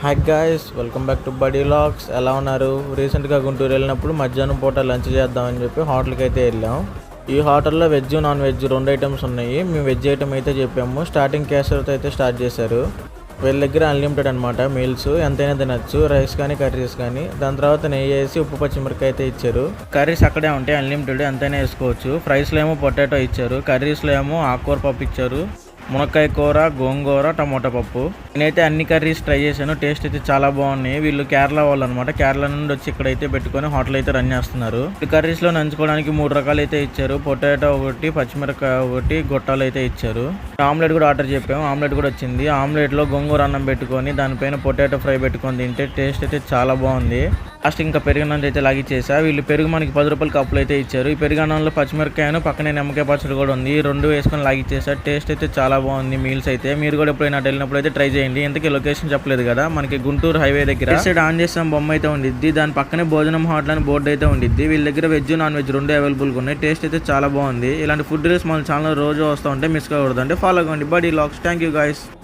Hi guys, welcome back to buddy logs. ఎలా ఉన్నారు? రీసెంట్గా గుంటూరు వెళ్ళినప్పుడు మధ్యాహ్నం పూట లంచ్ చేద్దామని చెప్పి హోటల్కి అయితే వెళ్ళాం. ఈ హోటల్లో వెజ్ నాన్ వెజ్ 2 ఐటమ్స్ ఉన్నాయి. మేము వెజ్ ఐటమ్ అయితే చెప్పాము. స్టార్టింగ్ కేసరితో అయితే స్టార్ట్ చేశారు. వీళ్ళ దగ్గర అన్లిమిటెడ్ అనమాట మీల్స్, ఎంతైనా తినచ్చు, రైస్ కానీ కర్రీస్ కానీ. దాని తర్వాత నెయ్యి వేసి ఉప్పు పచ్చిమిరకాయ అయితే ఇచ్చారు. కర్రీస్ అక్కడే ఉంటాయి, అన్లిమిటెడ్ ఎంతైనా వేసుకోవచ్చు. ఫ్రైస్లో ఏమో పొటాటో ఇచ్చారు, కర్రీస్లో ఏమో ఆకుకూర పప్పు ఇచ్చారు, మునక్కాయ కూర, గోంగూర, టమోటా పప్పు. నేనైతే అన్ని కర్రీస్ ట్రై చేశాను. టేస్ట్ అయితే చాలా బాగున్నాయి. వీళ్ళు కేరళ వాళ్ళు అనమాట. కేరళ నుండి వచ్చి ఇక్కడైతే పెట్టుకొని హోటల్ అయితే రన్ చేస్తున్నారు. ఈ కర్రీస్లో నంచుకోవడానికి 3 రకాలు అయితే ఇచ్చారు. పొటాటో ఒకటి, పచ్చిమిరకాయ ఒకటి, గొట్టాలు అయితే ఇచ్చారు. ఆమ్లెట్ కూడా ఆర్డర్ చెప్పాము, ఆమ్లెట్ కూడా వచ్చింది. ఆమ్లెట్లో గోంగూర అన్నం పెట్టుకొని దానిపైన పొటాటో ఫ్రై పెట్టుకొని తింటే టేస్ట్ అయితే చాలా బాగుంది. లాస్ట్ ఇంకా పెరుగన్నం అయితే లాగిచ్చేసా. వీళ్ళు పెరుగు మనకి 10 రూపాయల కప్పులు అయితే ఇచ్చారు. ఈ పెరుగన్నంలో పచ్చిమిరకాయను పక్కనే నిమ్మకాయ పచ్చడి కూడా ఉంది. 2 వేసుకొని లాగిచ్చేసా. టేస్ట్ అయితే చాలా బాగుంది మీల్స్ అయితే. మీరు కూడా ఎప్పుడైనా వెళ్ళినప్పుడు అయితే ట్రై చేయండి. ఇంతకీ లొకేషన్ చెప్పలేదు కదా, మనకి గుంటూరు హైవే దగ్గర సైడ్ ఆన్ చేస్తాం బొమ్మ అయితే ఉండిద్ది. దాని పక్కనే భోజనం హోటల్ అని బోర్డు అయితే ఉండిద్ది. వీళ్ళ దగ్గర వెజ్ నాన్ వెజ్ 2 అవైలబుల్గా ఉన్నాయి. టేస్ట్ అయితే చాలా బాగుంది. ఇలాంటి ఫుడ్ రీల్స్ మన ఛానల్ రోజు వస్తూ ఉంటే మిస్ కాకూడదు అంటే ఫాలో అవ్వండి buddy logs. Thank you guys.